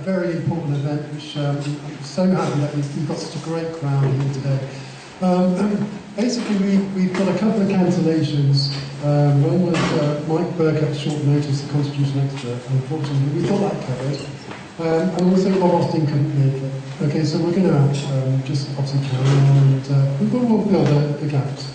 very important event, which I'm so happy that we've got such a great crowd here today. Basically, we've got a couple of cancellations. One was Mike Burke at short notice, the constitution expert. Unfortunately, we thought that covered. And also Bob Austin couldn't make it. Okay, so we're going to just obviously carry on, and we've got all the gaps.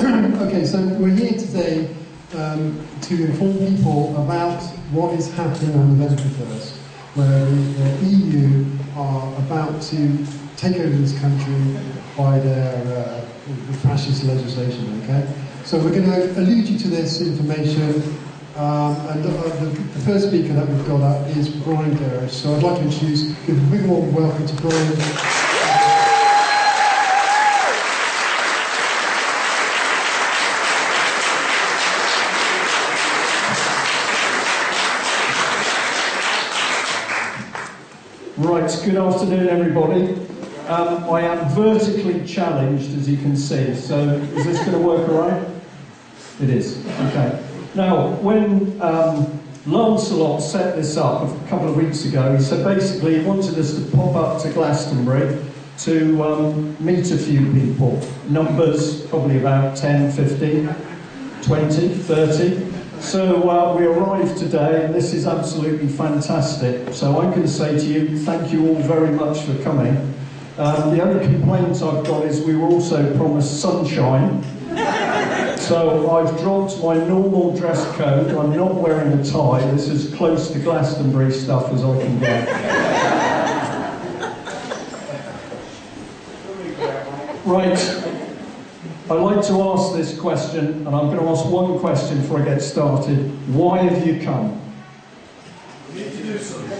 Okay, so we're here today to inform people about what is happening on the 21st, where the EU are about to take over this country by their fascist legislation, okay? So we're going to allude you to this information, and the first speaker that we've got up is Brian Gerrish. So I'd like to give a big warm welcome to Brian. Right, good afternoon everybody. I am vertically challenged, as you can see, so is this going to work all right? It is, okay. Now, when Lancelot set this up a couple of weeks ago, he said basically he wanted us to pop up to Glastonbury to meet a few people. Numbers, probably about 10, 15, 20, 30. So we arrived today, and this is absolutely fantastic. So I'm going to say to you, thank you all very much for coming. The only complaint I've got is we were also promised sunshine. So I've dropped my normal dress code. I'm not wearing a tie. This is as close to Glastonbury stuff as I can get. Right. I'd like to ask this question, and I'm going to ask one question before I get started. Why have you come? We need to do something.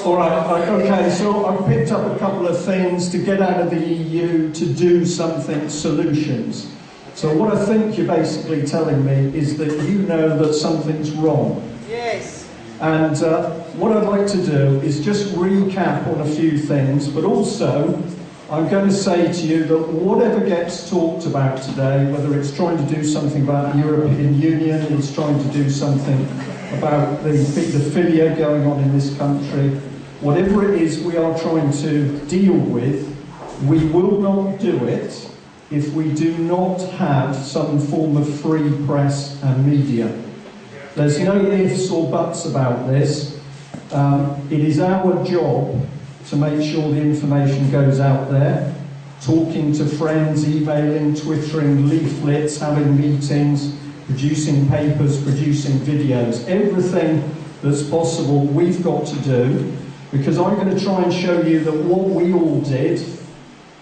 Alright, okay, so I've picked up a couple of things to get out of the EU, to do something, solutions. So what I think you're basically telling me is that you know that something's wrong. Yes. And what I'd like to do is just recap on a few things, but also I'm going to say to you that whatever gets talked about today, whether it's trying to do something about the European Union, it's trying to do something about the paedophilia going on in this country, whatever it is we are trying to deal with, we will not do it if we do not have some form of free press and media. There's no ifs or buts about this. It is our job to make sure the information goes out there, talking to friends, emailing, twittering, leaflets, having meetings, producing papers, producing videos. Everything that's possible we've got to do, because I'm going to try and show you that what we all did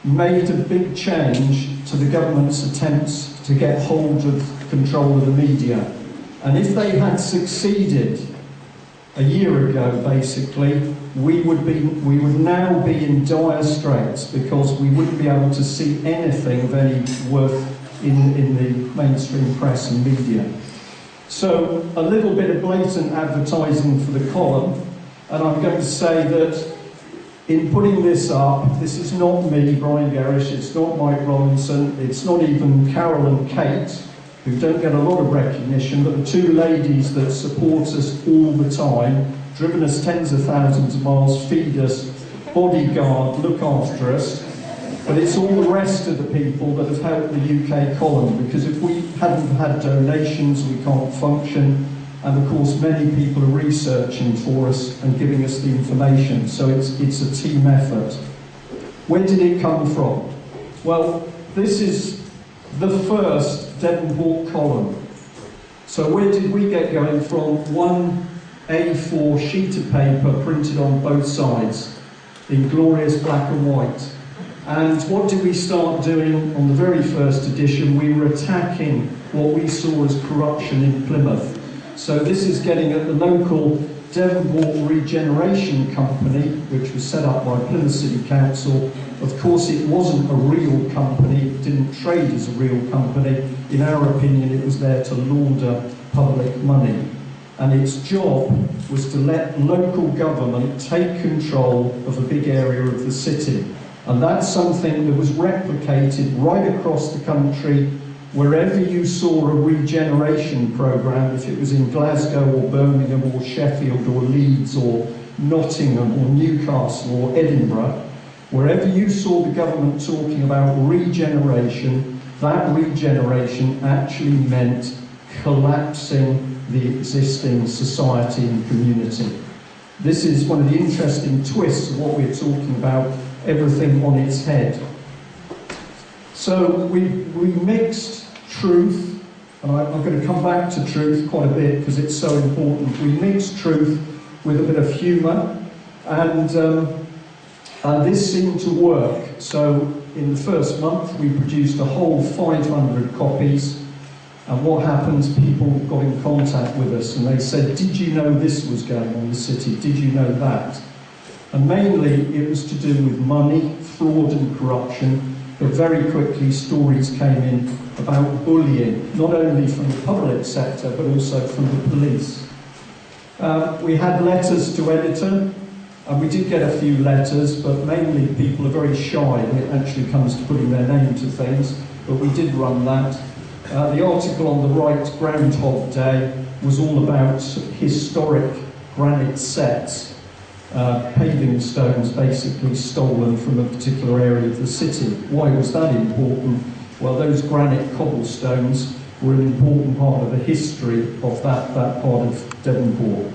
made a big change to the government's attempts to get hold of control of the media. And if they had succeeded a year ago, basically, we would now be in dire straits, because we wouldn't be able to see anything of any worth in the mainstream press and media. So a little bit of blatant advertising for the column, and I'm going to say that in putting this up, this is not me, Brian Gerrish, it's not Mike Robinson, it's not even Carol and Kate, who don't get a lot of recognition, but the two ladies that support us all the time, driven us tens of thousands of miles, feed us, bodyguard, look after us. But it's all the rest of the people that have helped the UK column, because if we hadn't had donations, we can't function. And of course, many people are researching for us and giving us the information. So it's a team effort. Where did it come from? Well, this is the first Devonport column. So where did we get going from? One A4 sheet of paper printed on both sides in glorious black and white. And what did we start doing on the very first edition? We were attacking what we saw as corruption in Plymouth. So this is getting at the local Devonport Regeneration Company, which was set up by Plymouth City Council. Of course, it wasn't a real company, it didn't trade as a real company. In our opinion, it was there to launder public money. And its job was to let local government take control of a big area of the city. And that's something that was replicated right across the country wherever you saw a regeneration programme, if it was in Glasgow or Birmingham or Sheffield or Leeds or Nottingham or Newcastle or Edinburgh, wherever you saw the government talking about regeneration, that regeneration actually meant collapsing the existing society and community. This is one of the interesting twists of what we're talking about, everything on its head. So we mixed truth, and I'm going to come back to truth quite a bit because it's so important. We mixed truth with a bit of humour, and this seemed to work. So in the first month we produced a whole 500 copies, and what happens, people got in contact with us and they said, did you know this was going on in the city? Did you know that? And mainly it was to do with money, fraud and corruption, but very quickly stories came in about bullying, not only from the public sector but also from the police. We had letters to editor, and we did get a few letters, but mainly people are very shy when it actually comes to putting their name to things, but we did run that. The article on the right, Groundhog Day, was all about historic granite sets, paving stones basically stolen from a particular area of the city. Why was that important? Well, those granite cobblestones were an important part of the history of that part of Devonport.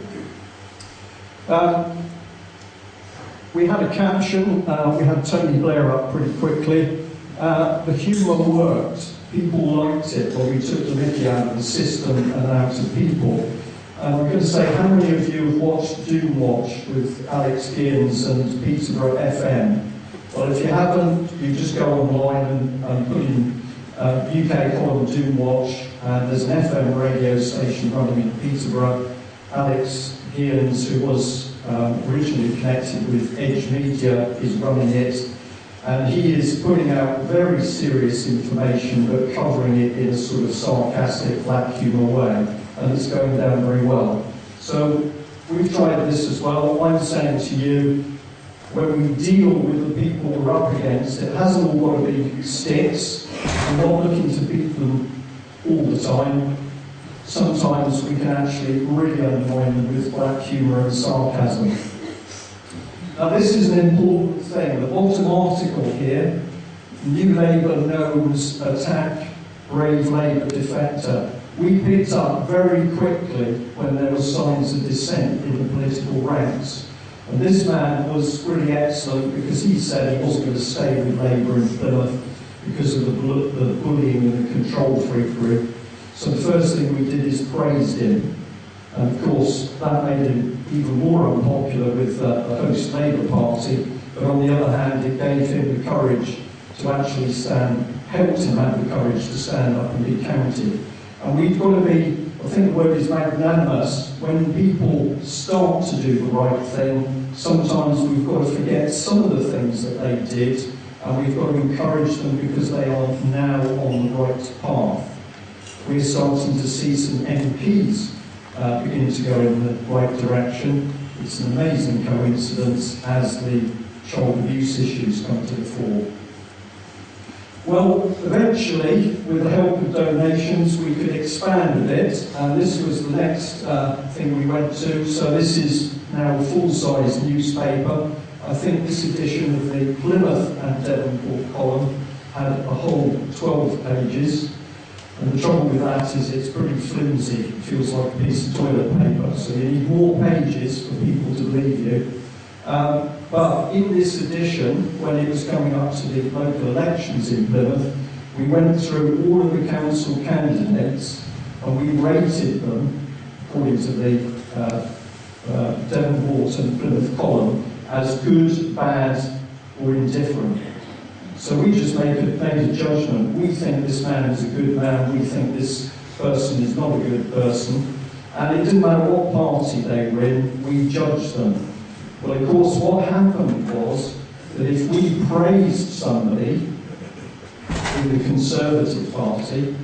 We had a caption, we had Tony Blair up pretty quickly. The humour worked. People liked it, but we took the mickey out of the system and out of people. And I'm going to say, how many of you have watched Do Watch with Alex Gibbons and Peterborough FM? Well, if you haven't, you just go online and put in UK column Do Watch, and there's an FM radio station running in Peterborough. Alex Gibbons, who was originally connected with Edge Media, is running it. And he is putting out very serious information, but covering it in a sort of sarcastic, black humour way. And it's going down very well. So we've tried this as well. I'm saying to you, when we deal with the people we're up against, it hasn't all got to be sticks. We're not looking to beat them all the time. Sometimes we can actually really undermine them with black humour and sarcasm. Now this is an important thing. The bottom article here, New Labour knows attack brave Labour defector. We picked up very quickly when there were signs of dissent in the political ranks. And this man was really excellent because he said he wasn't going to stay with Labour in Plymouth because of the bullying and the control freak group. So the first thing we did is praised him. And of course, that made him even more unpopular with the host Labour Party. But on the other hand, it gave him the courage to actually helped him have the courage to stand up and be counted. And we've got to be, I think the word is magnanimous. When people start to do the right thing, sometimes we've got to forget some of the things that they did, and we've got to encourage them because they are now on the right path. We're starting to see some MPs beginning to go in the right direction. It's an amazing coincidence as the child abuse issues come to the fore. Well, eventually, with the help of donations, we could expand a bit, and this was the next thing we went to. So this is now a full-size newspaper. I think this edition of the Plymouth and Devonport column had a whole 12 pages. And the trouble with that is it's pretty flimsy. It feels like a piece of toilet paper. So you need more pages for people to believe you. But in this edition, when it was coming up to the local elections in Plymouth, we went through all of the council candidates and we rated them, according to the Devonport and Plymouth column, as good, bad or indifferent. So we just made a judgment. We think this man is a good man, we think this person is not a good person. And it didn't matter what party they were in, we judged them. Well, of course, what happened was that if we praised somebody in the Conservative Party,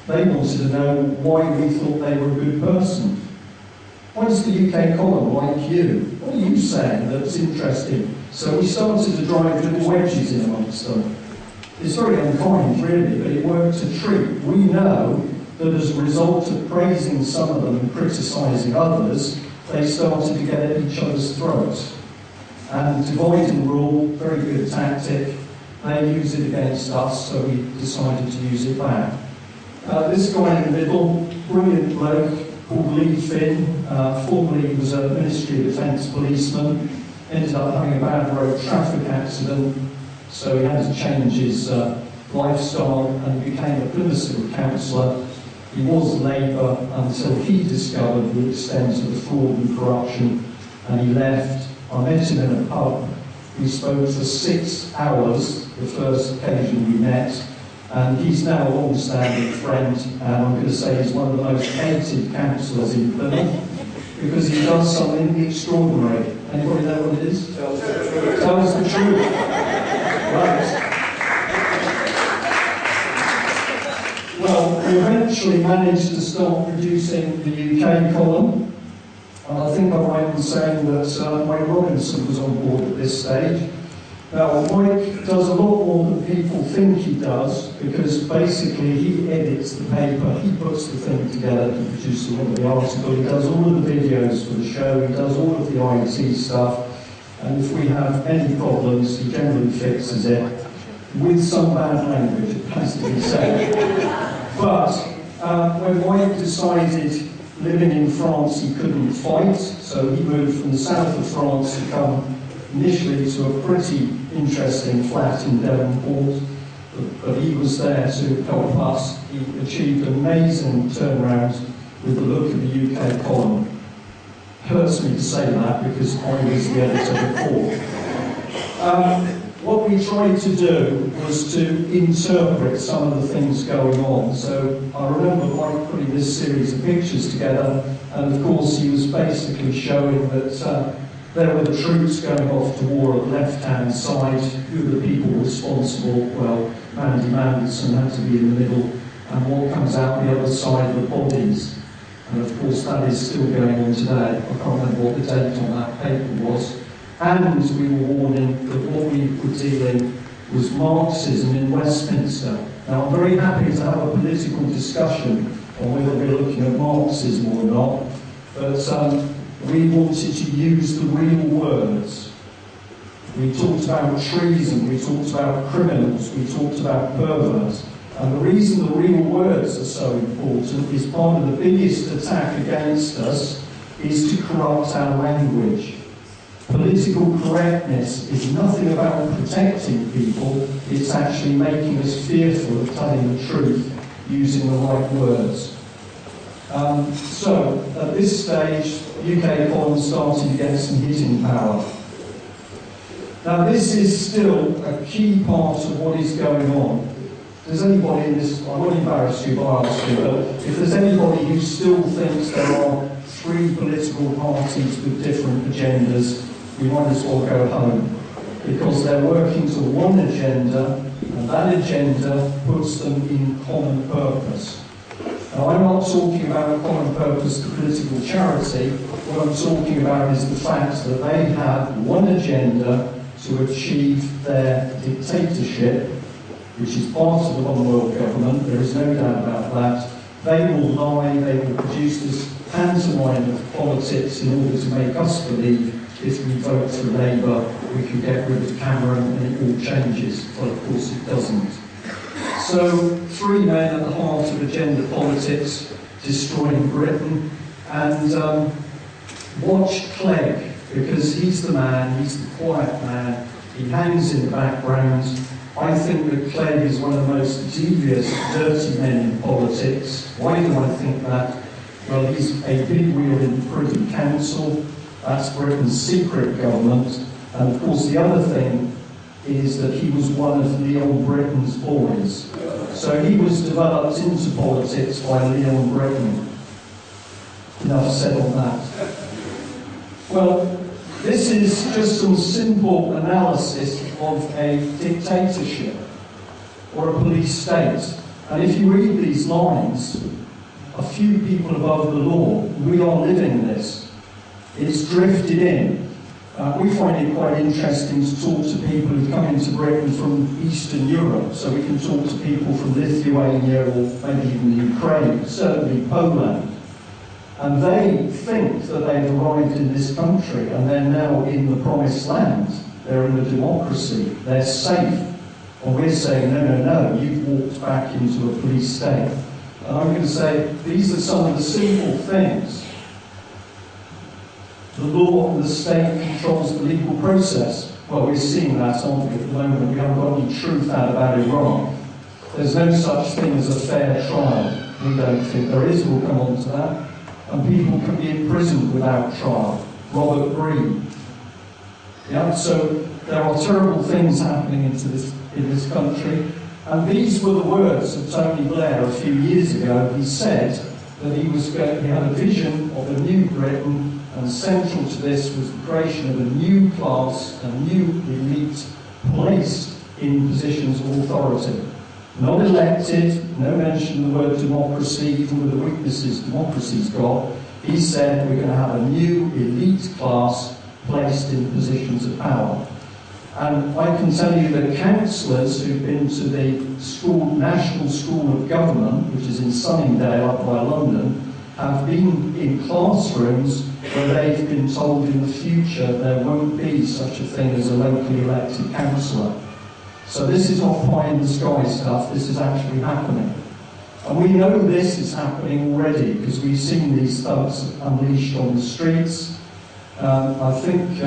they wanted to know why we thought they were a good person. Why does the UK column like you? What are you saying that's interesting? So we started to drive little wedges in amongst them. It's very unkind, really, but it worked a treat. We know that as a result of praising some of them and criticising others, they started to get at each other's throats. And divide and rule, very good tactic. They use it against us, so we decided to use it back. This guy in the middle, brilliant bloke, called Lee Finn, formerly he was a Ministry of Defence policeman, ended up having a bad road traffic accident, so he had to change his lifestyle and became a Plymouth City councillor. He was Labour until he discovered the extent of the fraud and corruption, and he left. I met him in a pub. We spoke for 6 hours, the first occasion we met, and he's now a long-standing friend, and I'm going to say he's one of the most hated councillors in Plymouth, because he does something extraordinary. Anybody know what it is? Tells the truth. Right. Well, we eventually managed to start producing the UK column. And I think I'm right in saying that Mike Robinson was on board at this stage. Now, Mike does a lot more than people think he does, because basically he edits the paper, he puts the thing together to produce a lot of the article, he does all of the videos for the show, he does all of the IT stuff, and if we have any problems, he generally fixes it, with some bad language, it has to be said. But when Mike decided living in France he couldn't fight, so he moved from the south of France to come initially to a pretty interesting flat in Devonport, but he was there to help us. He achieved an amazing turnaround with the look of the UK column. Hurts me to say that because I was the editor before. What we tried to do was to interpret some of the things going on. So I remember Mike putting this series of pictures together, and of course he was basically showing that there were the troops going off to war at the left-hand side. Who were the people responsible? Well, Mandy Mandelson had to be in the middle, and what comes out the other side of the bodies. And of course that is still going on today. I can't remember what the date on that paper was. And we were warning that what we were dealing was Marxism in Westminster. Now, I'm very happy to have a political discussion on whether we're looking at Marxism or not, but we wanted to use the real words. We talked about treason, we talked about criminals, we talked about perverts. And the reason the real words are so important is part of the biggest attack against us is to corrupt our language. Political correctness is nothing about protecting people, it's actually making us fearful of telling the truth using the right words. So, at this stage, UK column started to get some hitting power. Now this is still a key part of what is going on. Does anybody in this, I won't embarrass you by asking, but if there's anybody who still thinks there are 3 political parties with different agendas, we might as well go home, because they're working to one agenda, and that agenda puts them in common purpose. Now, I'm not talking about common purpose to political charity. What I'm talking about is the fact that they have one agenda to achieve their dictatorship, which is part of the one world government, there is no doubt about that. They will lie, they will produce this pantomime of politics in order to make us believe if we vote for Labour, we can get rid of Cameron and it all changes. But of course it doesn't. So, 3 men at the heart of agenda politics, destroying Britain, and watch Clegg, because he's the man, he's the quiet man, he hangs in the background. I think that Clegg is one of the most devious, dirty men in politics. Why do I think that? Well, he's a big wheel in the Privy Council. That's Britain's secret government. And of course the other thing is that he was one of Leon Britton's boys. So he was developed into politics by Leon Britton. Enough said on that. Well, this is just some simple analysis of a dictatorship or a police state. And if you read these lines, a few people above the law, we are living this. It's drifted in. We find it quite interesting to talk to people who've come into Britain from Eastern Europe, so we can talk to people from Lithuania or maybe even Ukraine, certainly Poland. And they think that they've arrived in this country and they're now in the promised land. They're in a democracy, they're safe. And we're saying, no, no, no, you've walked back into a police state. And I'm going to say, these are some of the simple things. The law and the state controls the legal process. Well, we're seeing that, aren't we, at the moment? We haven't got any truth out about Iran. There's no such thing as a fair trial. We don't think there is. We'll come on to that. And people can be imprisoned without trial. Robert Greene. Yeah, so there are terrible things happening in this country. And these were the words of Tony Blair a few years ago. He said that he had a vision of a new Britain, and central to this was the creation of a new class, a new elite placed in positions of authority. Not elected, no mention of the word democracy, even with the weaknesses democracy's got. He said we're going to have a new elite class placed in positions of power. And I can tell you that councillors who've been to the National School of Government, which is in Sunningdale up by London, have been in classrooms where they've been told in the future there won't be such a thing as a locally elected councillor. So this is not pie in the sky stuff, this is actually happening. And we know this is happening already because we've seen these thugs unleashed on the streets. I think,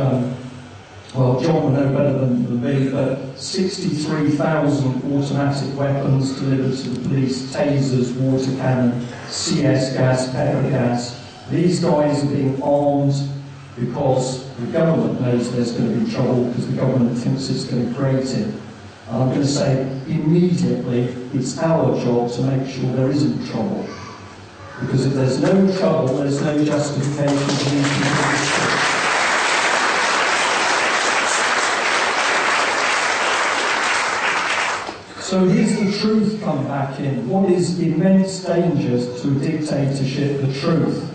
well, John will know better than me, but 63,000 automatic weapons delivered to the police, tasers, water cannon, CS gas, pepper gas. These guys are being armed because the government knows there's going to be trouble because the government thinks it's going to create it. And I'm going to say immediately it's our job to make sure there isn't trouble. Because if there's no trouble, there's no justification for these people. So here's the truth come back in. What is immense danger to a dictatorship? The truth.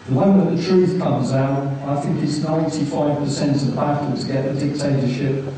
The moment the truth comes out, I think it's 95% of the battle to get the dictatorship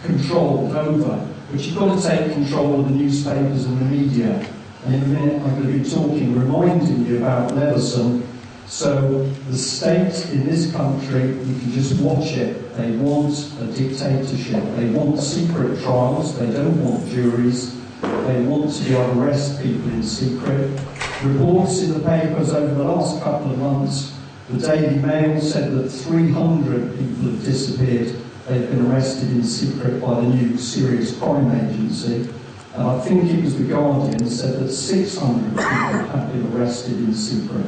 controlled over. But you've got to take control of the newspapers and the media. And in a minute I'm going to be talking, reminding you about Leveson. So the state in this country, you can just watch it. They want a dictatorship. They want secret trials. They don't want juries. They want to be able to arrest people in secret. Reports in the papers over the last couple of months, the Daily Mail said that 300 people have disappeared. They've been arrested in secret by the new Serious Crime Agency. And I think it was The Guardian said that 600 people have been arrested in secret.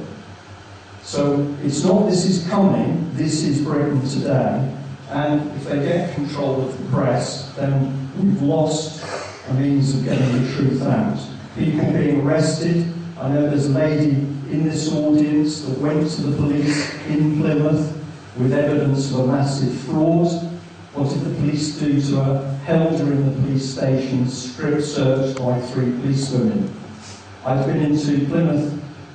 So it's not this is coming, this is Britain today. And if they get control of the press, then we've lost a means of getting the truth out. People being arrested. I know there's a lady in this audience that went to the police in Plymouth with evidence of a massive fraud. What did the police do to her? Held her in the police station, strip searched by 3 policewomen. I've been into Plymouth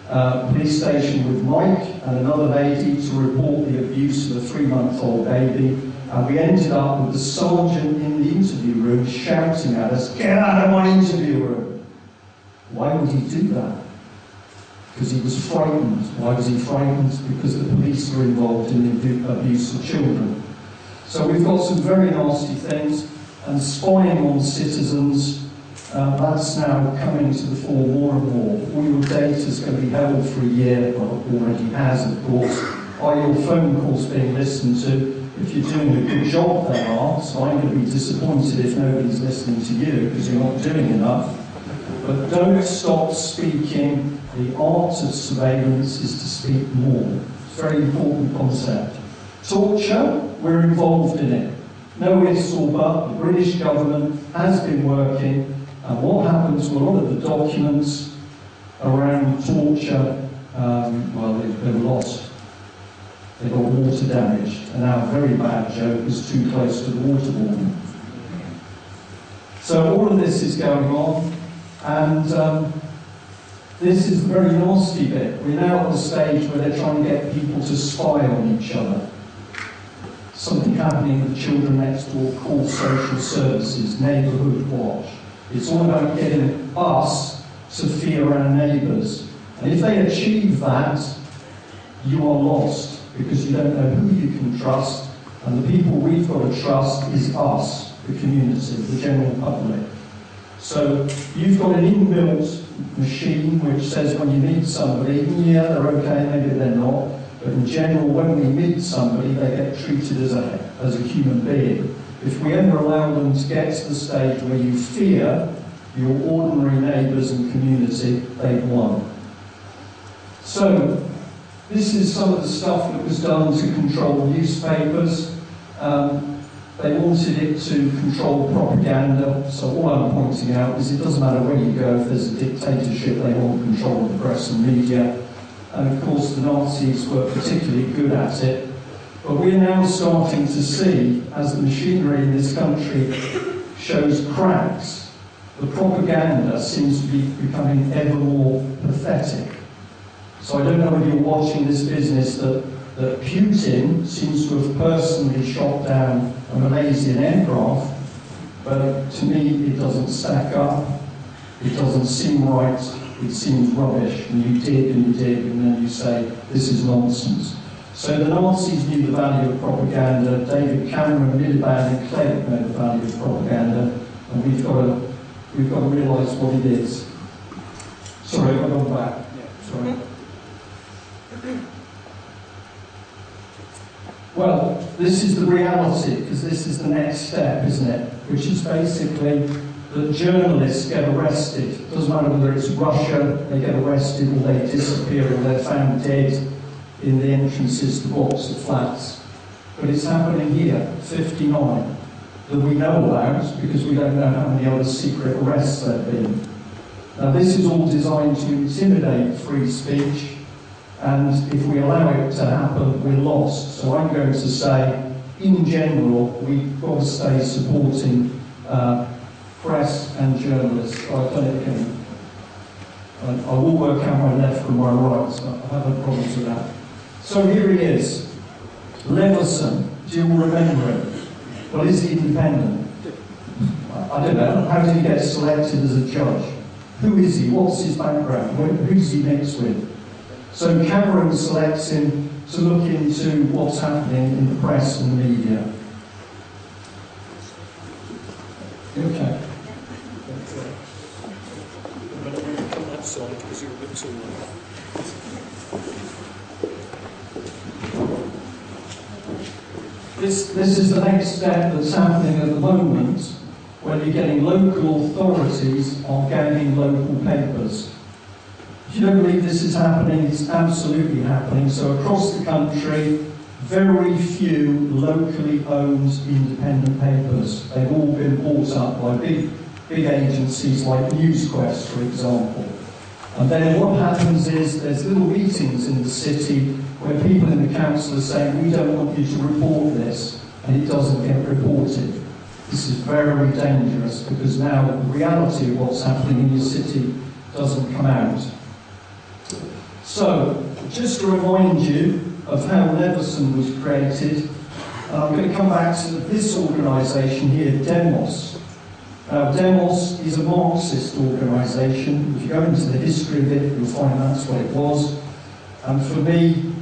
police station with Mike and another lady to report the abuse of a 3-month-old baby, and we ended up with the sergeant in the interview room shouting at us, "Get out of my interview room!" Why would he do that? Because he was frightened. Why was he frightened? Because the police were involved in the abuse of children. So we've got some very nasty things, and spying on citizens, that's now coming to the fore more and more. All your data is going to be held for a year, well, it already has, of course. Are your phone calls being listened to? If you're doing a good job, they are, so I'm going to be disappointed if nobody's listening to you, because you're not doing enough. But don't stop speaking. The art of surveillance is to speak more. It's a very important concept. Torture, we're involved in it. No ifs or buts. The British government has been working. And what happens to a lot of the documents around torture, well, they were lost. They got water damaged. And our very bad joke is too close to the waterborne. So all of this is going on. And this is the very nasty bit. We're now at the stage where they're trying to get people to spy on each other. something happening with children next door called social services, neighbourhood watch. It's all about getting us to fear our neighbours. And if they achieve that, you are lost, because you don't know who you can trust, and the people we've got to trust is us, the community, the general public. So you've got an inbuilt machine which says when you meet somebody, yeah, they're okay, maybe they're not, but in general, when we meet somebody, they get treated as a human being. If we ever allow them to get to the stage where you fear your ordinary neighbours and community, they've won. So, this is some of the stuff that was done to control newspapers. They wanted it to control propaganda, so all I'm pointing out is it doesn't matter where you go, if there's a dictatorship, they want control of the press and media. And of course the Nazis were particularly good at it. But we're now starting to see, as the machinery in this country shows cracks, the propaganda seems to be becoming ever more pathetic. So I don't know if you're watching this business that Putin seems to have personally shot down a Malaysian aircraft, but to me it doesn't stack up, it doesn't seem right, it seems rubbish, and you dig, and then you say, this is nonsense. So the Nazis knew the value of propaganda, David Cameron, Miliband and Clegg know the value of propaganda, and we've got to realise what it is. Sorry, I've gone back. Sorry. Well, this is the reality, because this is the next step, isn't it? Which is basically that journalists get arrested. It doesn't matter whether it's Russia, they get arrested, or they disappear, or they're found dead in the entrances to Oxford flats. But it's happening here, 59, that we know about, because we don't know how many other secret arrests there have been. Now, this is all designed to intimidate free speech, and if we allow it to happen, we're lost. So I'm going to say, in general, we've got to stay supporting press and journalists. I've done it again. I will work out my left from my right, so I have no problems with that. So here he is, Leveson. Do you remember him? Well, is he independent? I don't know. How did he get selected as a judge? Who is he? What's his background? Who's he mixed with? So Cameron selects him to look into what's happening in the press and the media. Okay. This is the next step that's happening at the moment, when you're getting local authorities on gagging local papers. If you don't believe this is happening, it's absolutely happening. So across the country, very few locally owned independent papers. They've all been bought up by big agencies like NewsQuest, for example. And then what happens is there's little meetings in the city where people in the council are saying, we don't want you to report this, and it doesn't get reported. This is very dangerous, because now the reality of what's happening in your city doesn't come out. So, just to remind you of how Leveson was created, I'm going to come back to this organisation here, Demos. Demos is a Marxist organisation. If you go into the history of it, you'll find that's what it was. And for me,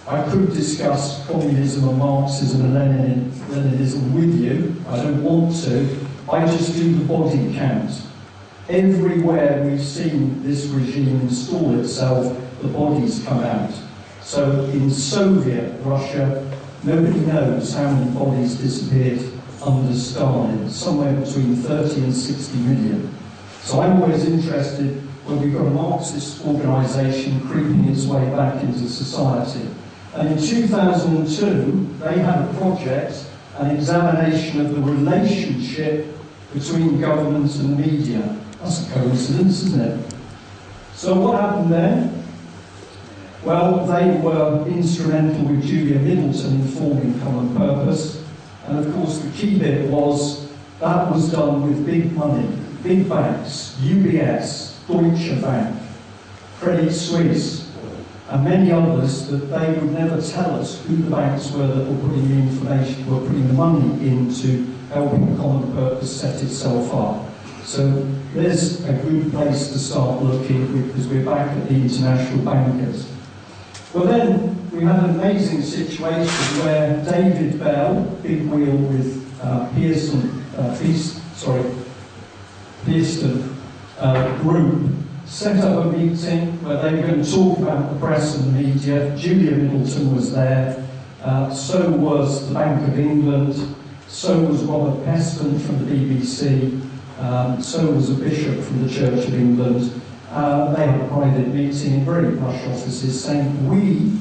I could discuss communism and Marxism and Leninism with you. I don't want to. I just do the body count. Everywhere we've seen this regime install itself, the bodies come out. So in Soviet Russia, nobody knows how many bodies disappeared under Stalin, somewhere between 30 and 60 million. So I'm always interested when we've got a Marxist organisation creeping its way back into society. And in 2002, they had a project, an examination of the relationship between government and media. That's a coincidence, isn't it? So what happened there? Well, they were instrumental with Julia Middleton in forming Common Purpose. And of course, the key bit was that was done with big money, big banks, UBS, Deutsche Bank, Credit Suisse. and many others, that they would never tell us who the banks were that were putting the information, were putting the money into helping the common purpose set itself up. So there's a good place to start looking, because we're back at the international bankers. Well then, we had an amazing situation where David Bell, big wheel with Pearson group, set up a meeting where they were going to talk about the press and the media. Julia Middleton was there, so was the Bank of England, so was Robert Peston from the BBC, so was a bishop from the Church of England. They had a private meeting in very plush offices saying, we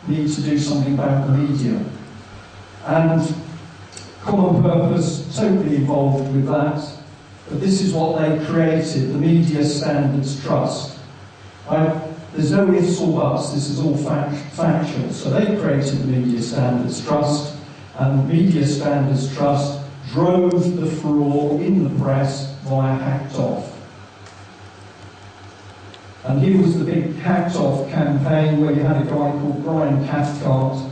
need to do something about the media. And Common Purpose totally involved with that. But this is what they created, the Media Standards Trust. There's no ifs or buts, this is all factual. So they created the Media Standards Trust, and the Media Standards Trust drove the furore in the press via Hacked Off. And here was the big Hacked Off campaign where you had a guy called Brian Cathcart,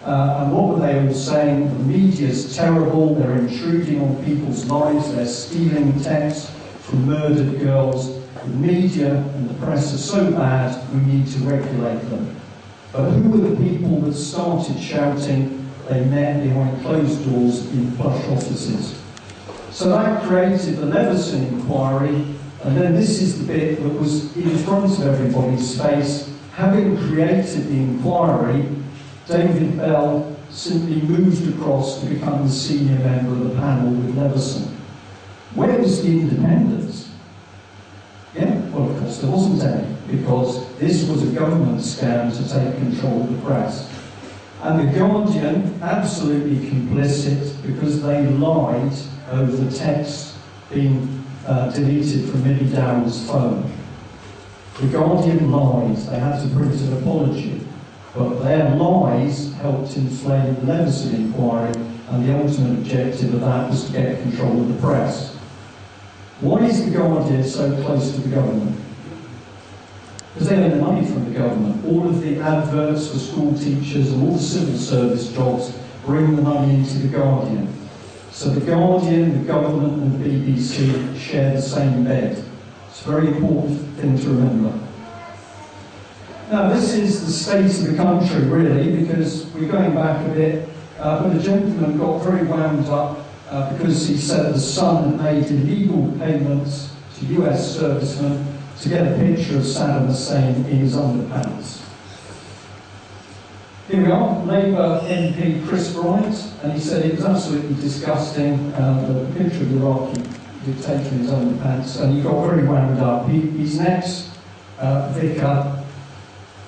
and what were they all saying? The media's terrible, they're intruding on people's lives, they're stealing texts from murdered girls. The media and the press are so bad, we need to regulate them. But who were the people that started shouting? They met behind closed doors in plush offices. So that created the Leveson inquiry, and then this is the bit that was in front of everybody's face. Having created the inquiry, David Bell simply moved across to become the senior member of the panel with Leveson. Where was the independence? Yeah, well, of course there wasn't any, because this was a government scam to take control of the press. And the Guardian, absolutely complicit, because they lied over the text being deleted from Millie Dowell's phone. The Guardian lied, they had to print an apology. But their lies helped inflame the Leveson inquiry, and the ultimate objective of that was to get control of the press. Why is the Guardian so close to the government? Because they earn money from the government. All of the adverts for school teachers and all the civil service jobs bring the money into the Guardian. So the Guardian, the government and the BBC share the same bed. It's a very important thing to remember. Now, this is the state of the country, really, because we're going back a bit, but the gentleman got very wound up because he said the son had made illegal payments to US servicemen to get a picture of Saddam Hussein in his underpants. Here we are, Labour MP Chris Bryant, and he said it was absolutely disgusting, the picture of the Iraqi dictator in his underpants, and he got very wound up. He's an ex-vicar.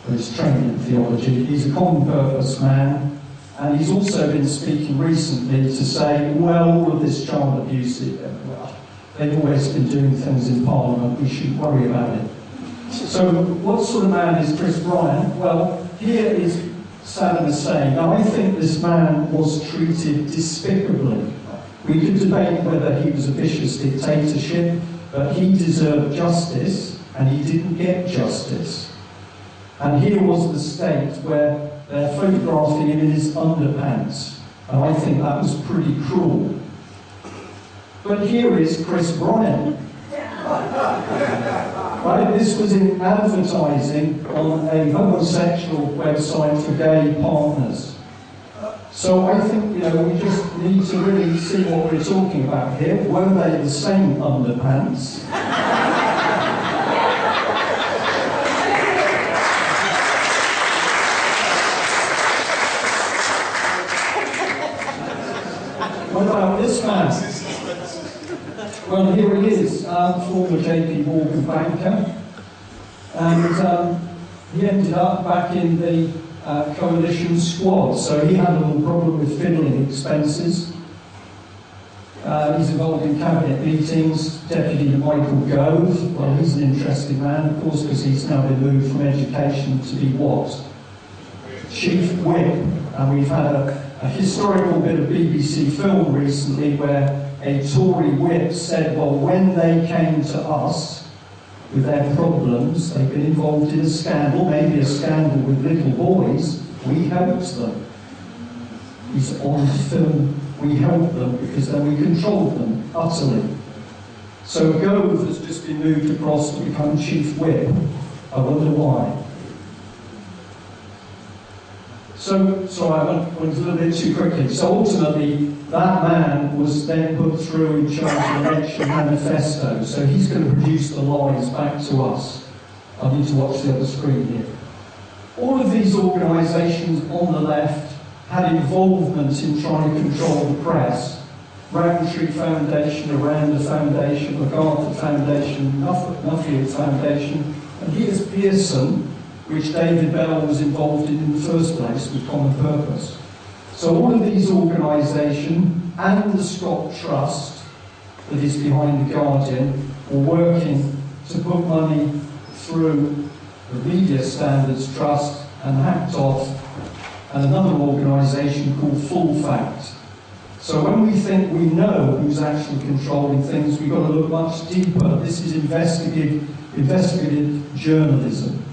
He's trained in theology, he's a common purpose man, and he's also been speaking recently to say, well, all of this child abuse, well, they've always been doing things in Parliament, we shouldn't worry about it. So what sort of man is Chris Bryant? Well, here is Saddam Hussein. Now, I think this man was treated despicably. We could debate whether he was a vicious dictatorship, but he deserved justice, and he didn't get justice. And here was the state where they're photographing him in his underpants. And I think that was pretty cruel. But here is Chris Bryant. Right? This was in advertising on a homosexual website for gay partners. So I think, we just need to really see what we're talking about here. Were they the same underpants? What about this man? Well, here he is, former JP Morgan banker, and he ended up back in the coalition squad, so he had a little problem with fiddling expenses. He's involved in cabinet meetings. Deputy Michael Gove, well, he's an interesting man, of course, because he's now been moved from education to be what? Chief Whip, and we've had a historical bit of BBC film recently where a Tory whip said, well, when they came to us, with their problems. They've been involved in a scandal, maybe a scandal with little boys. We helped them. It's on film. We helped them because then we controlled them utterly. So Gove has just been moved across to become chief whip. I wonder why. So I went a little bit too quickly. So ultimately, that man was then put through in charge of the election manifesto. So he's going to produce the lies back to us. I need to watch the other screen here. All of these organisations on the left had involvement in trying to control the press. Roundtree Foundation, Aranda Foundation, MacArthur Foundation, Nuffield Foundation, and here's Pearson, which David Bell was involved in the first place with Common Purpose. So all of these organisations and the Scott Trust that is behind The Guardian were working to put money through the Media Standards Trust and hacked off and another organisation called Full Fact. So when we think we know who's actually controlling things, we've got to look much deeper. This is investigative journalism.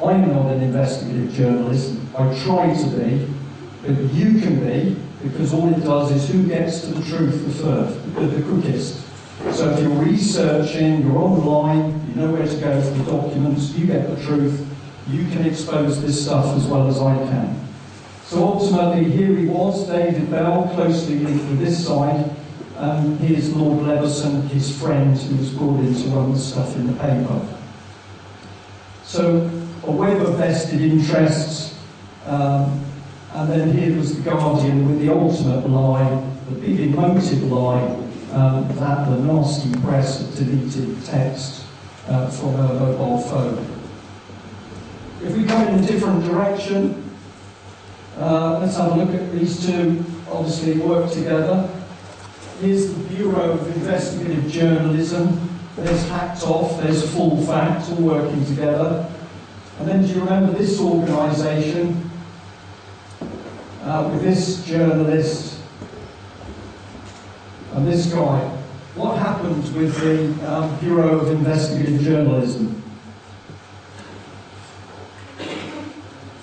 I'm not an investigative journalist. I try to be, but you can be, because all it does is who gets to the truth the quickest. So if you're researching, you're online, you know where to go for the documents, you get the truth, you can expose this stuff as well as I can. So ultimately, here he was, David Bell, closely linked with this side, and here's Lord Leveson, his friend, who was brought in to run the stuff in the paper. So a web of vested interests, and then here was The Guardian with the ultimate lie, the big emotive lie, that the nasty press had deleted text from her mobile phone. If we go in a different direction, let's have a look at these two, obviously work together. Here's the Bureau of Investigative Journalism. There's Hacked Off, there's Full Fact, all working together. And then do you remember this organisation with this journalist and this guy? What happened with the Bureau of Investigative Journalism?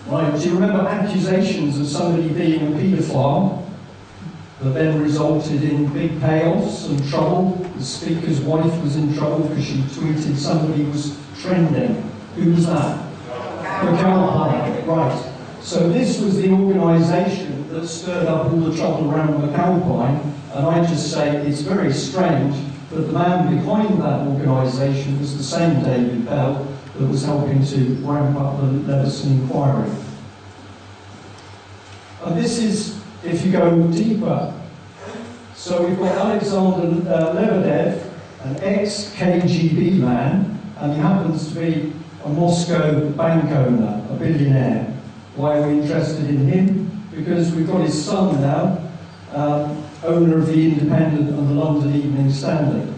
Right, do you remember accusations of somebody being a paedophile that then resulted in big payoffs and trouble? The Speaker's wife was in trouble because she tweeted somebody was trending. Who was that? McAlpine, right. So this was the organisation that stirred up all the trouble around McAlpine, and I just say it's very strange that the man behind that organisation was the same David Bell that was helping to ramp up the Leveson inquiry. And this is, if you go deeper, so we've got Alexander Lebedev, an ex-KGB man, and he happens to be a Moscow bank owner, a billionaire. Why are we interested in him? Because we've got his son now, owner of the Independent and the London Evening Standard.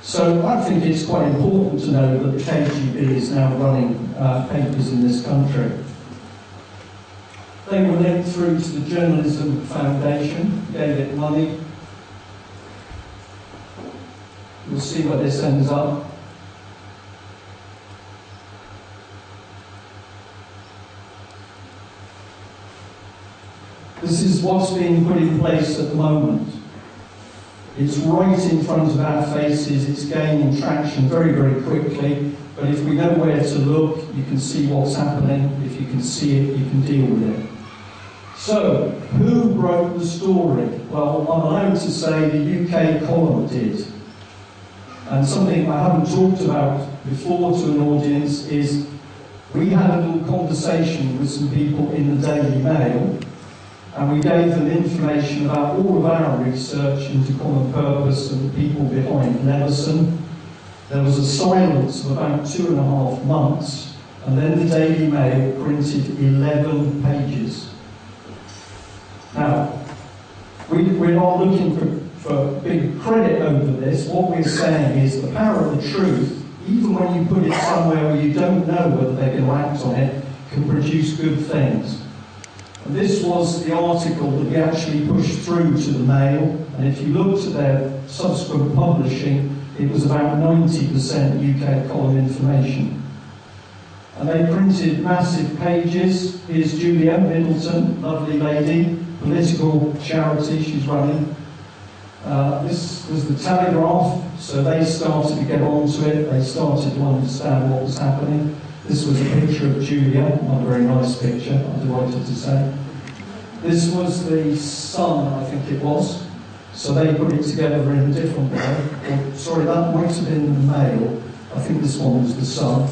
So I think it's quite important to know that the KGB is now running papers in this country. They were linked through to the Journalism Foundation, gave it money. We'll see where this ends up. This is what's being put in place at the moment. It's right in front of our faces, it's gaining traction very, very quickly, but if we know where to look, you can see what's happening. If you can see it, you can deal with it. So, who wrote the story? Well, I'm allowed to say the UK column did. And something I haven't talked about before to an audience is we had a little conversation with some people in the Daily Mail, and we gave them information about all of our research into Common Purpose and the people behind Leveson. There was a silence of about 2.5 months, and then the Daily Mail printed 11 pages. Now, we're not looking for big credit over this. What we're saying is the power of the truth, even when you put it somewhere where you don't know whether they're going to act on it, can produce good things. And this was the article that we actually pushed through to the Mail, and if you looked at their subsequent publishing, it was about 90% UK column information. And they printed massive pages. Here's Julia Middleton, lovely lady, political charity she's running. This was the Telegraph, so they started to get onto it. They started to understand what was happening. This was a picture of Julia, not a very nice picture, I'm delighted to say. This was the Sun, I think it was. So they put it together in a different way. Or, sorry, that might have been the Mail. I think this one was the Sun.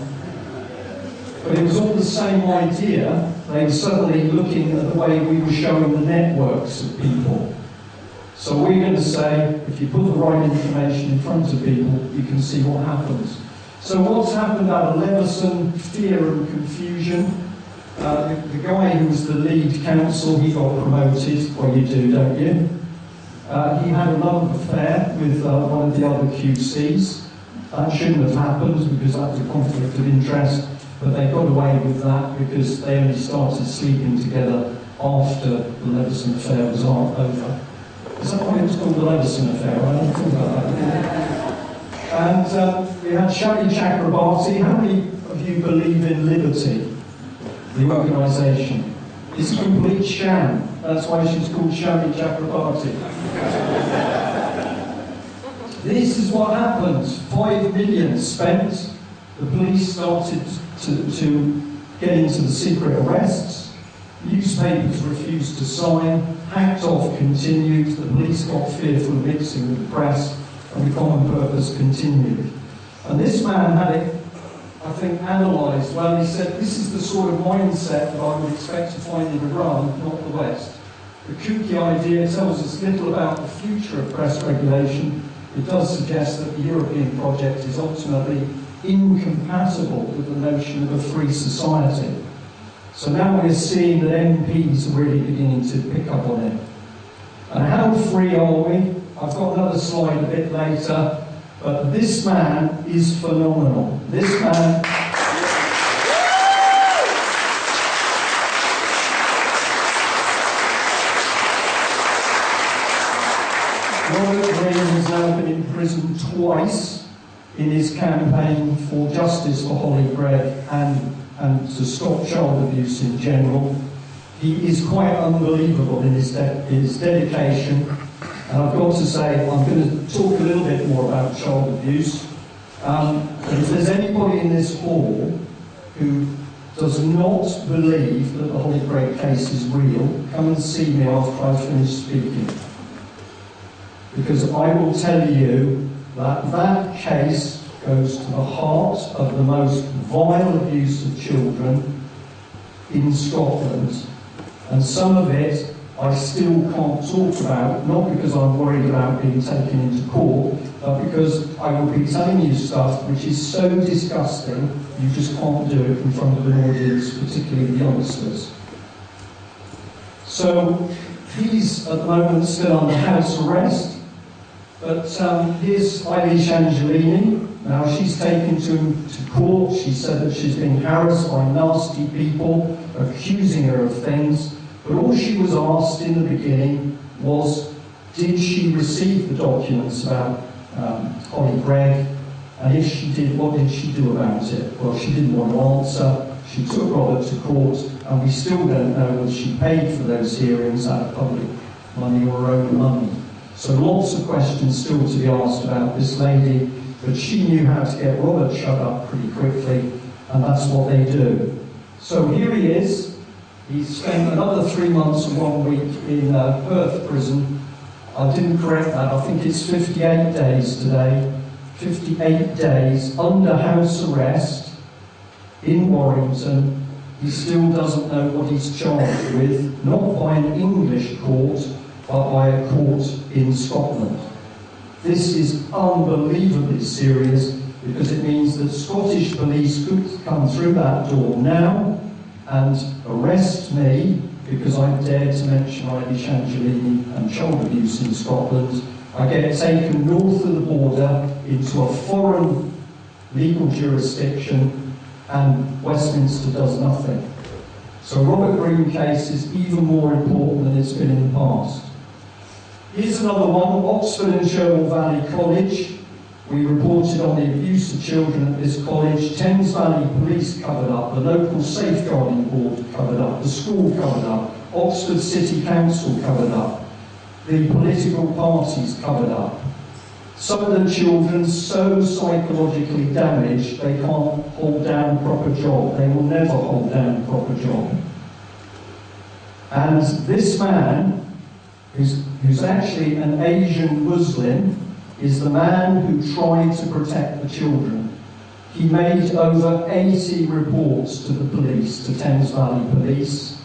But it was all the same idea. They were suddenly looking at the way we were showing the networks of people. So we're going to say, if you put the right information in front of people, you can see what happens. So what's happened at Leveson, fear and confusion. The guy who was the lead counsel, he got promoted. Well, you do, don't you? He had a love affair with one of the other QCs. That shouldn't have happened because that's a conflict of interest, but they got away with that because they only started sleeping together after the Leveson affair was over. Is that why it was called the Leveson affair? I don't think about that. And we had Shami Chakrabarti. How many of you believe in Liberty, the organisation? It's a complete sham. That's why she's called Shami Chakrabarti. This is what happened. 5 million spent. The police started to get into the secret arrests. Newspapers refused to sign. Hacked off continued. The police got fearful of mixing with the press, and the common purpose continued. And this man had it, I think, analysed well. He said, this is the sort of mindset that I would expect to find in Iran, not the West. The kooky idea tells us little about the future of press regulation. It does suggest that the European project is ultimately incompatible with the notion of a free society. So now we're seeing that MPs are really beginning to pick up on it. And how free are we? I've got another slide a bit later, but this man is phenomenal. This man... Robert Greene has now been in prison twice in his campaign for justice for Holly Gregg and to stop child abuse in general. He is quite unbelievable in his dedication. And I've got to say, I'm going to talk a little bit more about child abuse. But if there's anybody in this hall who does not believe that the Holly Gregg case is real, come and see me after I've finished speaking. Because I will tell you that that case goes to the heart of the most vile abuse of children in Scotland. And some of it I still can't talk about, not because I'm worried about being taken into court, but because I will be telling you stuff which is so disgusting, you just can't do it in front of an audience, particularly the youngsters. So he's at the moment still under house arrest. But here's Eilish Angelini. Now she's taken to court. She said that she's been harassed by nasty people, accusing her of things. But all she was asked in the beginning was, did she receive the documents about Holly Gregg? And if she did, what did she do about it? Well, she didn't want to answer. She took Robert to court, and we still don't know whether she paid for those hearings out of public money or her own money. So lots of questions still to be asked about this lady, but she knew how to get Robert shut up pretty quickly, and that's what they do. So here he is. He's spent another 3 months and 1 week in Perth prison. I didn't correct that. I think it's 58 days today. 58 days under house arrest in Warrington. He still doesn't know what he's charged with, not by an English court, but by a court in Scotland. This is unbelievably serious because it means that Scottish police could come through that door now and arrest me because I dared to mention Eilish Angelini and child abuse in Scotland. I get taken north of the border into a foreign legal jurisdiction and Westminster does nothing. So Robert Greene case is even more important than it's been in the past. Here's another one, Oxford and Sherwell Valley College. We reported on the abuse of children at this college. Thames Valley Police covered up, the local safeguarding board covered up, the school covered up, Oxford City Council covered up, the political parties covered up. Some of the children so psychologically damaged they can't hold down a proper job. They will never hold down a proper job. And this man, who's actually an Asian Muslim, is the man who tried to protect the children. He made over 80 reports to the police, to Thames Valley Police.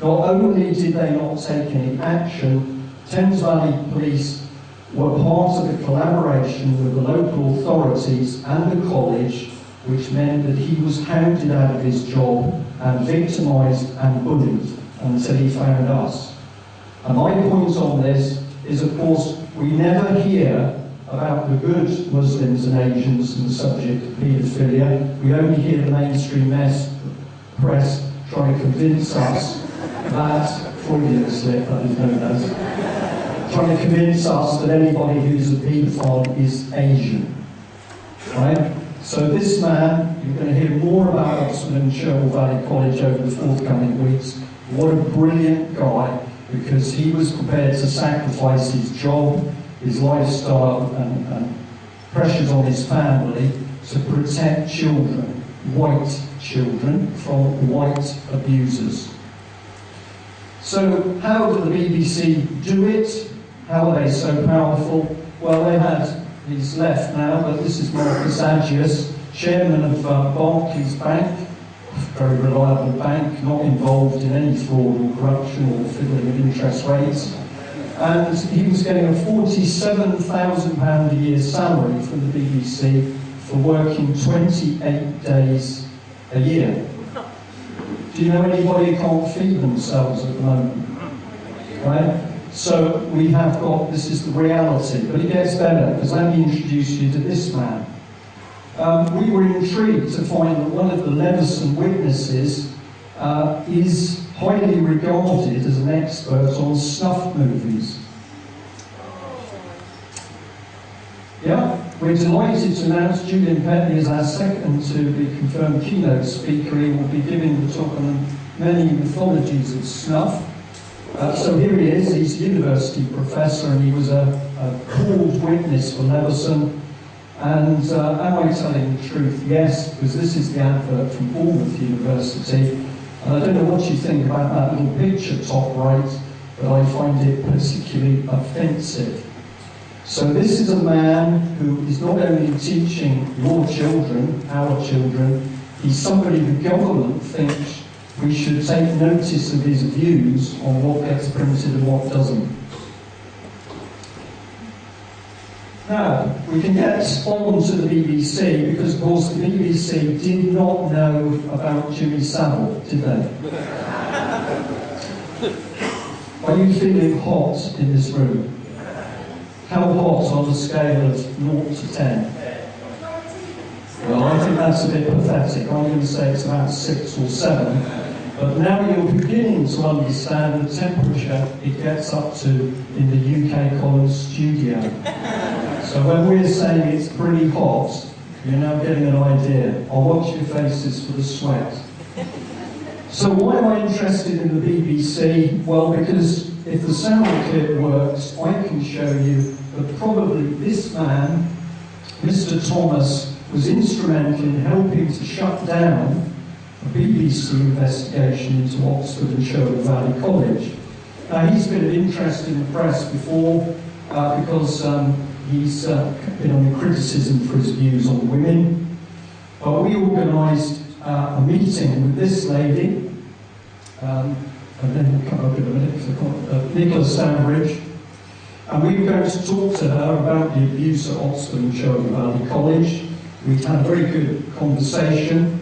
Not only did they not take any action, Thames Valley Police were part of a collaboration with the local authorities and the college, which meant that he was hounded out of his job and victimised and bullied until he found us. And my point on this is, of course, we never hear about the good Muslims and Asians and the subject of paedophilia. We only hear the mainstream press trying to convince us that, Freudian slip, that is known as, trying to convince us that anybody who's a paedophile is Asian. Right? So this man, you're going to hear more about Oxford and Sherwood Valley College over the forthcoming weeks. What a brilliant guy, because he was prepared to sacrifice his job, his lifestyle and pressures on his family to protect children, white children, from white abusers. So how do the BBC do it? How are they so powerful? Well, he's left now, but this is Marcus Agius, chairman of Barclays Bank, very reliable bank, not involved in any fraud or corruption or fiddling with interest rates. And he was getting a £47,000 a year salary from the BBC for working 28 days a year. Do you know anybody who can't feed themselves at the moment? Right? So we have got, this is the reality, but it gets better, because let me introduce you to this man. We were intrigued to find that one of the Levison witnesses is highly regarded as an expert on snuff movies. Yeah, we're delighted to announce Julian Petley is our second to be confirmed keynote speaker. He will be giving the talk on the many mythologies of snuff. So here he is, he's a university professor, and he was a called witness for Levison. And am I telling the truth? Yes, because this is the advert from Bournemouth University. And I don't know what you think about that little picture top right, but I find it particularly offensive. So this is a man who is not only teaching your children, our children, he's somebody the government thinks we should take notice of his views on what gets printed and what doesn't. Now, we can get on to the BBC, because of course the BBC did not know about Jimmy Savile, did they? Are you feeling hot in this room? How hot on a scale of 0 to 10? Well, I think that's a bit pathetic. I'm going to say it's about 6 or 7. But now you're beginning to understand the temperature it gets up to in the UK College studio. So when we're saying it's pretty hot, you're now getting an idea. I'll watch your faces for the sweat. So why am I interested in the BBC? Well, because if the sound clip works, I can show you that probably this man, Mr. Thomas, was instrumental in helping to shut down a BBC investigation into Oxford and Sherwood Valley College. Now, he's been of interest in the press before because he's been under criticism for his views on women. But we organised a meeting with this lady, and then we'll come up in a minute because I can't, Nicola Sandbridge, and we were going to talk to her about the abuse at Oxford and Sherwood Valley College. We had a very good conversation,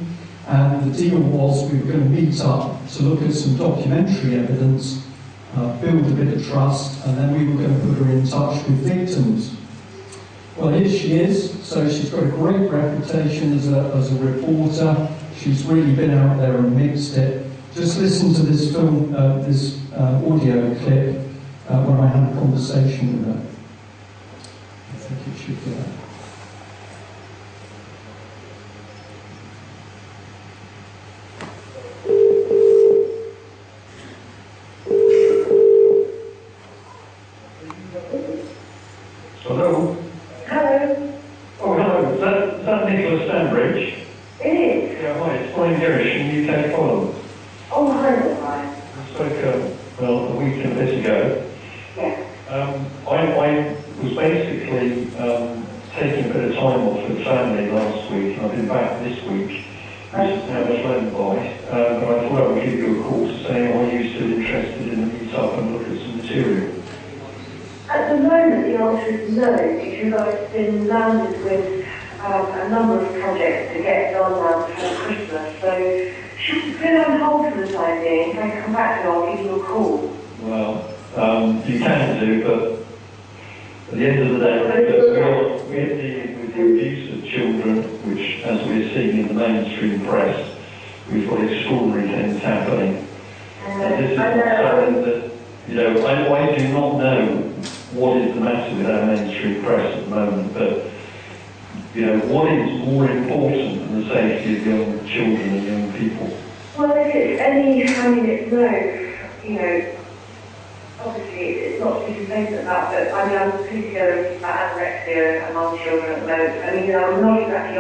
and the deal was we were going to meet up to look at some documentary evidence, build a bit of trust, and then we were going to put her in touch with victims. Well, here she is. So she's got a great reputation as a reporter. She's really been out there and mixed it. Just listen to this film, this audio clip when I had a conversation with her. I think it should go. spoke well, a week and a bit ago. Yes. I was basically taking a bit of time off with the family last week, and I've been back this week, which is now flown by. But I thought I would give you a call to say, are you still interested in a meet-up and look at some material? At the moment, the answer is no, because I've been landed with a number of projects to get done now before Christmas. So, should we put it on hold for the time being? If I come back to it, I'll give you a call. Well, you can do, but at the end of the day, we're dealing with the abuse of children, which, as we're seeing in the mainstream press, we've got extraordinary things happening. And this is something that, I do not know what is the matter with our mainstream press at the moment, but, what is more important than the safety of young children and young people? Well, if it's obviously it's not speaking things about, but I'm pretty sure about anorexia among children at the moment. I'm not exactly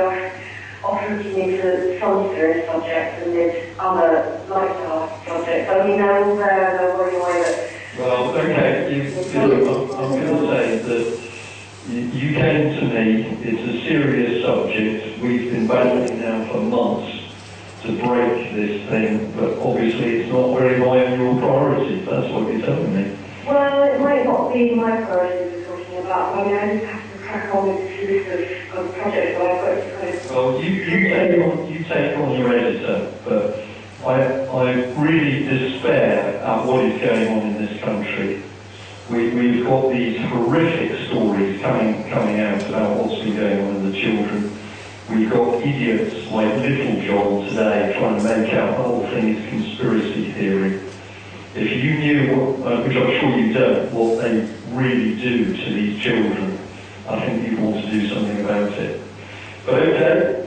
off looking into some serious subjects and there's other lifestyle subjects. They're all there and they're worrying away that... Well, okay, I'm going to say that you came to me, it's a serious subject, we've been battling now for months to break this thing, but obviously it's not very high on your priority, that's what you're telling me. Well, it might not be my priority we're talking about. I just have to crack on with this list of projects that I've got to kind of... Well, you take on your editor, but I really despair at what is going on in this country. We've got these horrific stories coming out about what's been going on in the children. We've got idiots like Little John today trying to make out the whole thing is conspiracy theory. If you knew, which I'm sure you don't, what they really do to these children, I think you'd want to do something about it. But okay,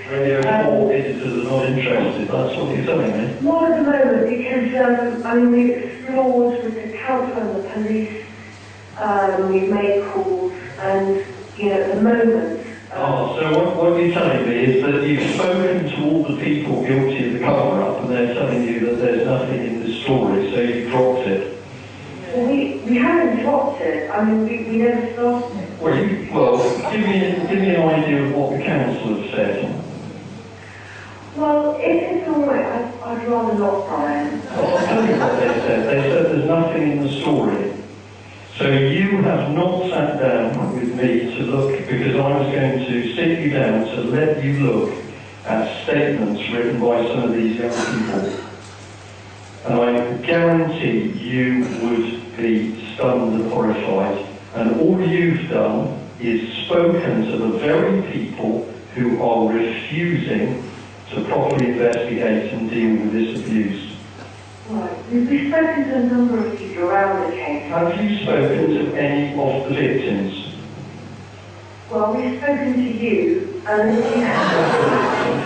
Radio 4 editors are not interested, that's what you're telling me. Not at the moment, because we've explored with the council and the police, we've made calls, and at the moment... so what you're telling me is that you've spoken to all the people guilty of the cover-up, and they're telling you that there's nothing in this story, so you dropped it. Well, we haven't dropped it. We never started it. Well, give me an idea of what the council have said. Well, if it's all right, I'd rather not, Brian. Well, I'll tell you what they said. They said there's nothing in the story. So you have not sat down with me to look, because I was going to sit you down to let you look at statements written by some of these young people. And I guarantee you would be stunned and horrified. And all you've done is spoken to the very people who are refusing to properly investigate and deal with this abuse. Right. We've spoken to a number of people around the case. Have you spoken to any of the victims? Well, we've spoken to you, and you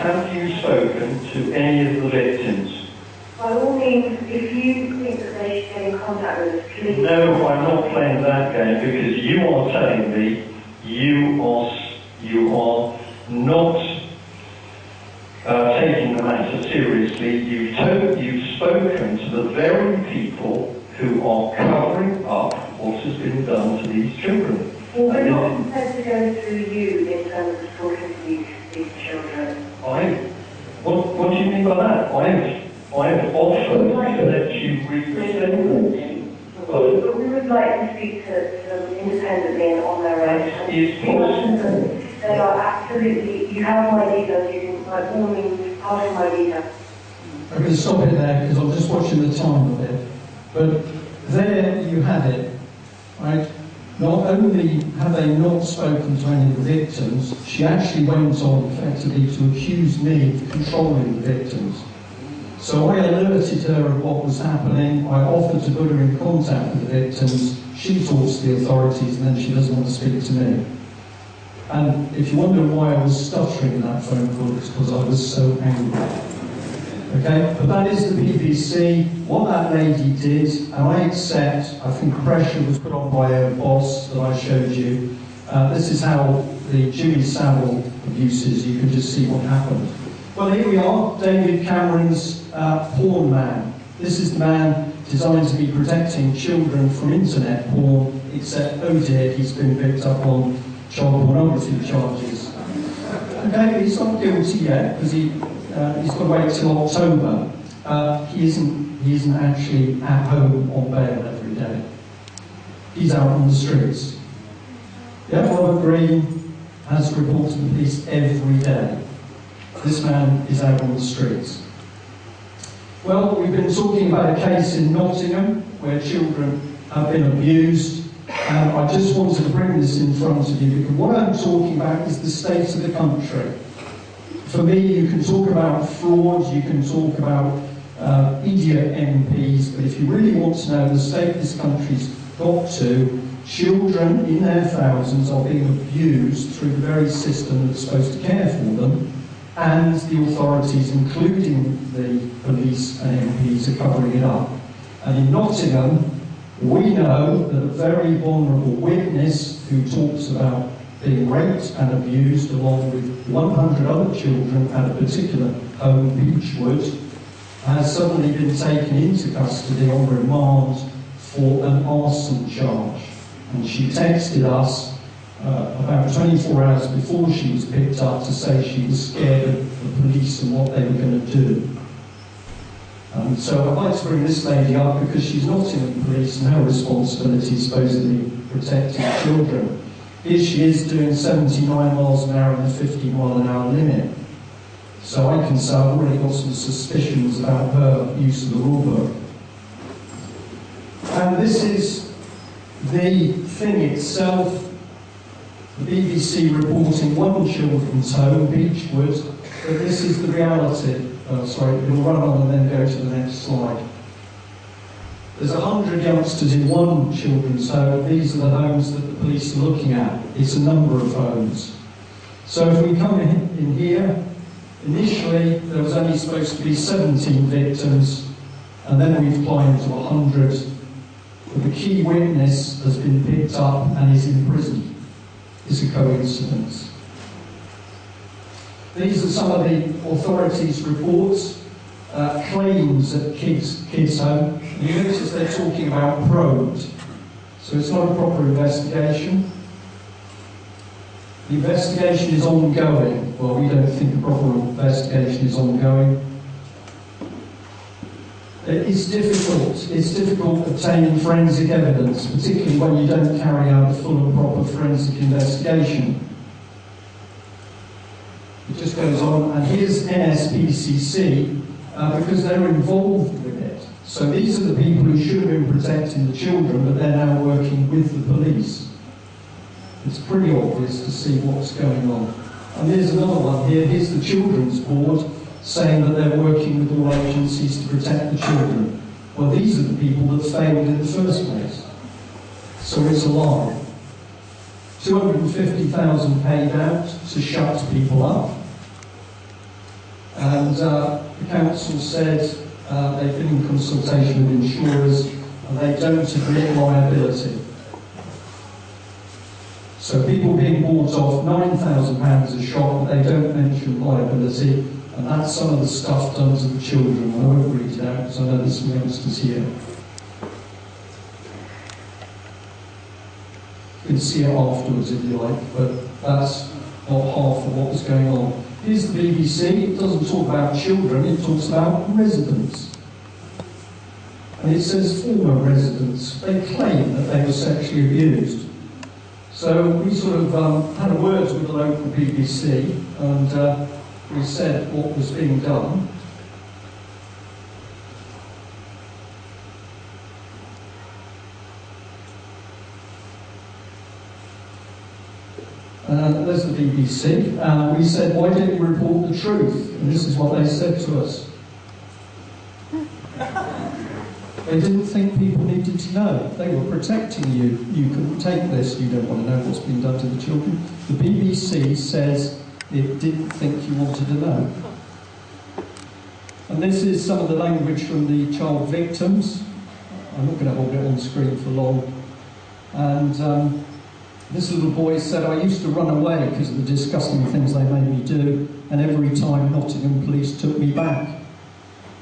have you spoken to any of the victims? By all means, if you think that they should get in contact with us, please... No, I'm not playing that game, because you are telling me you are not taking the matter seriously. You've spoken to the very people who are covering up what has been done to these children. Well, we're not prepared to go through you in terms of talking to these children. What do you mean by that? I have offered to let you read the statements. But we would like to speak to them independently and on their own. Is possible. They are absolutely, you have my details, you can by all means pass my details. I'm going to stop it there because I'm just watching the time of it. But there you have it, right? Not only have they not spoken to any of the victims, she actually went on effectively to accuse me of controlling the victims. So I alerted her of what was happening, I offered to put her in contact with the victims, she talks to the authorities and then she doesn't want to speak to me. And if you wonder why I was stuttering in that phone call, it's because I was so angry. Okay, but that is the BBC, what that lady did, and I accept, I think pressure was put on by her boss that I showed you. This is how the Jimmy Savile abuses, you can just see what happened. Well, here we are, David Cameron's Porn Man. This is the man designed to be protecting children from internet porn, except, oh dear, he's been picked up on child pornography charges. Okay, he's not guilty yet, because he's got to wait till October. He isn't actually at home on bail every day. He's out on the streets. Yeah, Robert Green has reported to the police every day. This man is out on the streets. Well, we've been talking about a case in Nottingham where children have been abused, and I just wanted to bring this in front of you because what I'm talking about is the state of the country. For me, you can talk about fraud, you can talk about idiot MPs, but if you really want to know the state this country's got to, children in their thousands are being abused through the very system that's supposed to care for them, and the authorities, including the police and MPs, are covering it up. And in Nottingham, we know that a very vulnerable witness who talks about being raped and abused along with 100 other children at a particular home, Beechwood, has suddenly been taken into custody on remand for an arson charge. And she texted us about 24 hours before she was picked up to say she was scared of the police and what they were going to do. So I'd like to bring this lady up because she's not in the police and her responsibility is supposedly protecting children. Here she is doing 79 miles an hour and a 50 mile an hour limit. So I can say I've already got some suspicions about her use of the rule book. And this is the thing itself. The BBC reporting one children's home, Beechwood, but this is the reality. Sorry, it'll run on and then go to the next slide. There's 100 youngsters in one children's home. These are the homes that the police are looking at. It's a number of homes. So if we come in here, initially there was only supposed to be 17 victims, and then we've climbed to 100. But the key witness has been picked up and is in prison. It's a coincidence. These are some of the authorities' reports, claims at kids' home. You notice they're talking about probed. So it's not a proper investigation. The investigation is ongoing. Well, we don't think a proper investigation is ongoing. It's difficult obtaining forensic evidence, particularly when you don't carry out a full and proper forensic investigation. It just goes on, and here's NSPCC, because they're involved with it. So these are the people who should have been protecting the children, but they're now working with the police. It's pretty obvious to see what's going on. And here's another one here. Here's the Children's Board saying that they're working with all agencies to protect the children. Well, these are the people that failed in the first place. So it's a lie. 250,000 paid out to shut people up. And the council said they've been in consultation with insurers and they don't admit liability. So people being bought off £9,000 a shot, but they don't mention liability. And that's some of the stuff done to the children. I won't read it out because I know there's some youngsters here. You can see it afterwards if you like, but that's not half of what was going on. Here's the BBC. It doesn't talk about children, it talks about residents. And it says former residents. They claim that they were sexually abused. So we sort of had a word with the local BBC and we said what was being done. There's the BBC. We said, why didn't you report the truth? And this is what they said to us. They didn't think people needed to know. They were protecting you. You couldn't take this. You don't want to know what's been done to the children. The BBC says it didn't think you wanted to know. And this is some of the language from the child victims. I'm not going to hold it on screen for long. And This little boy said, I used to run away because of the disgusting things they made me do, and every time Nottingham police took me back.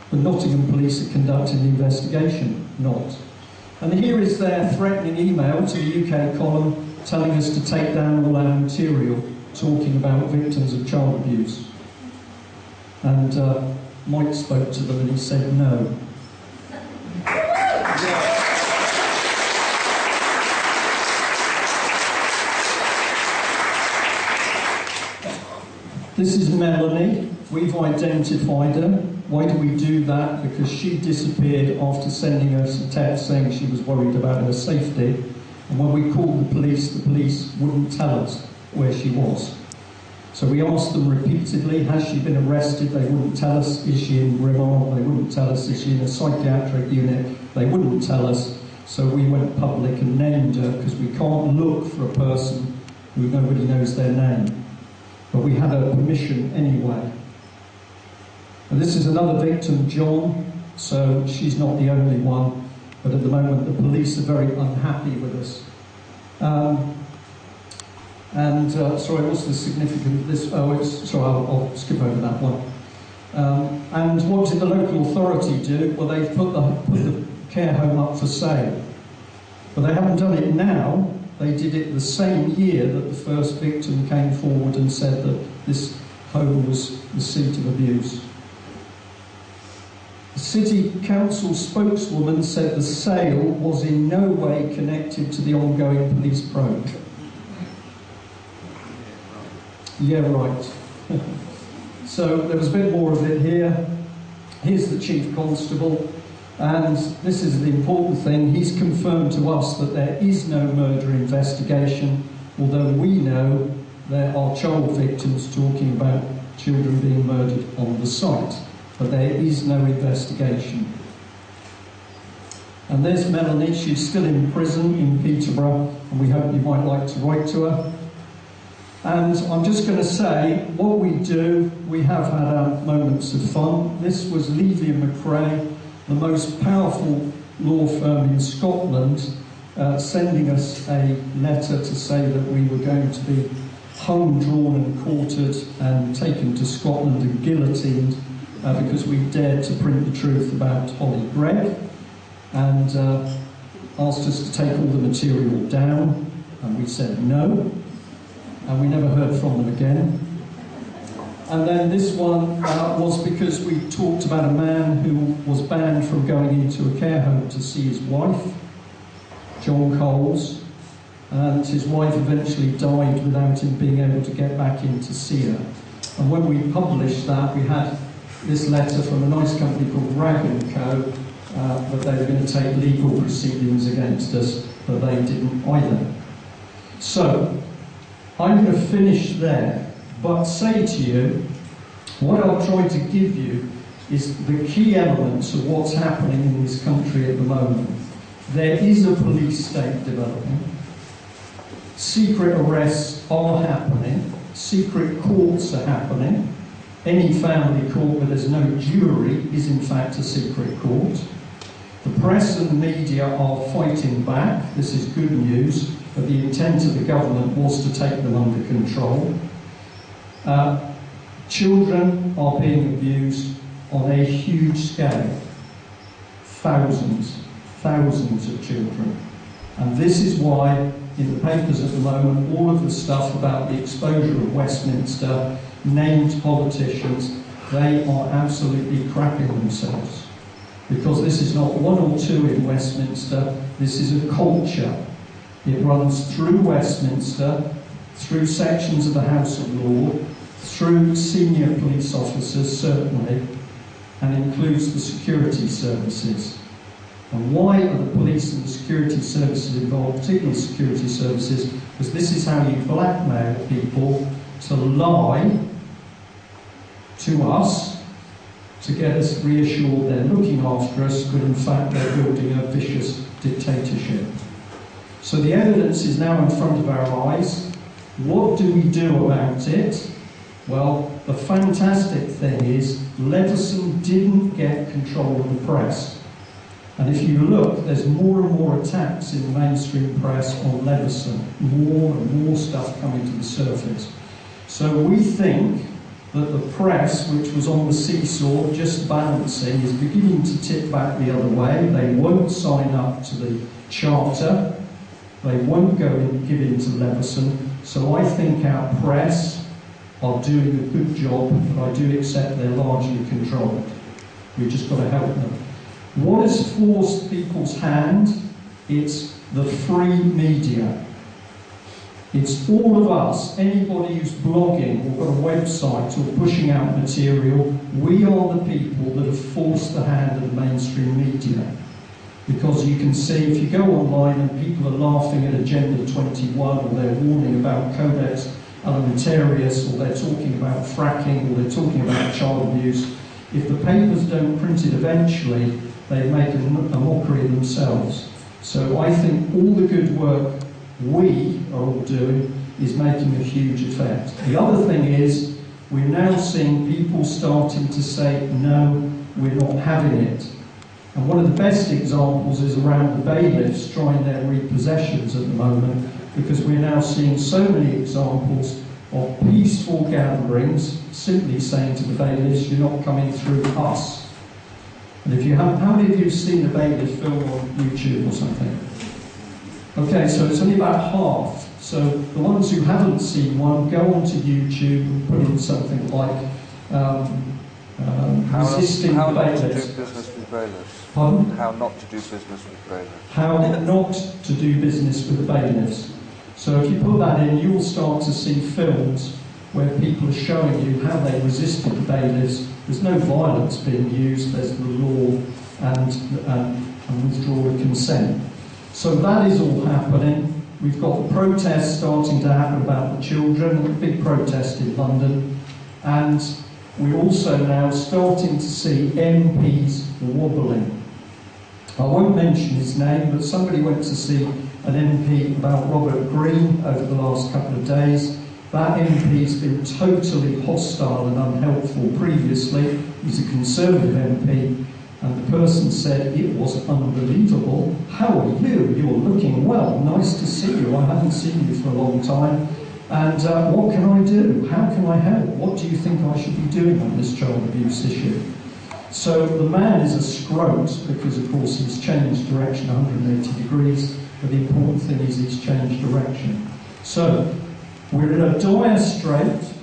The Nottingham police are conducting the investigation, not. And here is their threatening email to the UK column telling us to take down all our material talking about victims of child abuse. And Mike spoke to them and he said no. This is Melanie. We've identified her. Why do we do that? Because she disappeared after sending us a text saying she was worried about her safety. And when we called the police wouldn't tell us where she was. So we asked them repeatedly, has she been arrested? They wouldn't tell us. Is she in remand? They wouldn't tell us. Is she in a psychiatric unit? They wouldn't tell us. So we went public and named her, because we can't look for a person who nobody knows their name. But we had her permission anyway. And this is another victim, John, so she's not the only one, but at the moment the police are very unhappy with us. Sorry, what's the significance of this? I'll skip over that one. And what did the local authority do? Well, they've put the care home up for sale. But they haven't done it now. They did it the same year that the first victim came forward and said that this home was the seat of abuse. The City Council spokeswoman said the sale was in no way connected to the ongoing police probe. Yeah, right. So there was a bit more of it here. Here's the Chief Constable. And this is the important thing, he's confirmed to us that there is no murder investigation, although we know there are child victims talking about children being murdered on the site, but there is no investigation. And there's Melanie, she's still in prison in Peterborough, and we hope you might like to write to her. And I'm just going to say, what we do, we have had our moments of fun. This was Levy and McRae, the most powerful law firm in Scotland, sending us a letter to say that we were going to be hung, drawn and quartered and taken to Scotland and guillotined because we dared to print the truth about Holly Gregg, and asked us to take all the material down, and we said no, and we never heard from them again. And then this one was because we talked about a man who was banned from going into a care home to see his wife, John Coles, and his wife eventually died without him being able to get back in to see her. And when we published that, we had this letter from a nice company called Rag & Co, that they were going to take legal proceedings against us, but they didn't either. So, I'm going to finish there. But say to you, what I'll try to give you is the key elements of what's happening in this country at the moment. There is a police state developing. Secret arrests are happening. Secret courts are happening. Any family court where there's no jury is in fact a secret court. The press and the media are fighting back. This is good news, but the intent of the government was to take them under control. Children are being abused on a huge scale. Thousands of children. And this is why, in the papers at the moment, all of the stuff about the exposure of Westminster, named politicians, they are absolutely crapping themselves. Because this is not one or two in Westminster, this is a culture. It runs through Westminster, through sections of the House of Lords, through senior police officers, certainly, and includes the security services. And why are the police and the security services involved, particularly security services? Because this is how you blackmail people to lie to us, to get us reassured they're looking after us, but in fact they're building a vicious dictatorship. So the evidence is now in front of our eyes. What do we do about it? Well, the fantastic thing is, Leveson didn't get control of the press. And if you look, there's more and more attacks in the mainstream press on Leveson, more and more stuff coming to the surface. So we think that the press, which was on the seesaw just balancing, is beginning to tip back the other way. They won't sign up to the charter. They won't go and give in to Leveson. So I think our press are doing a good job, but I do accept they're largely controlled. We've just got to help them. What has forced people's hand? It's the free media. It's all of us, anybody who's blogging or got a website or pushing out material, we are the people that have forced the hand of the mainstream media. Because you can see, if you go online and people are laughing at Agenda 21, or they're warning about Codex Alimentarius, or they're talking about fracking, or they're talking about child abuse, if the papers don't print it eventually, they make a mockery of themselves. So I think all the good work we are all doing is making a huge effect. The other thing is, we're now seeing people starting to say, no, we're not having it. And one of the best examples is around the bailiffs trying their repossessions at the moment, because we're now seeing so many examples of peaceful gatherings simply saying to the bailiffs, you're not coming through us. And if you have, how many of you have seen a bailiff film on YouTube or something? Okay, so it's only about half. So the ones who haven't seen one, go onto YouTube and put in something like resisting how bailiffs. Not to do business with bailiffs. Pardon? How not to do business with bailiffs. How not to do business with the bailiffs. So if you put that in, you'll start to see films where people are showing you how they resisted the bailiffs. There's no violence being used, there's the law and withdrawal of consent. So that is all happening. We've got the protests starting to happen about the children, a big protest in London, and we're also now starting to see MPs wobbling. I won't mention his name, but somebody went to see an MP about Robert Greene over the last couple of days. That MP's been totally hostile and unhelpful previously. He's a Conservative MP, and the person said, it was unbelievable. How are you? You're looking well. Nice to see you. I haven't seen you for a long time. And what can I do? How can I help? What do you think I should be doing on this child abuse issue? So the man is a scrote, because of course he's changed direction 180 degrees, but the important thing is he's changed direction. So we're in a dire straits.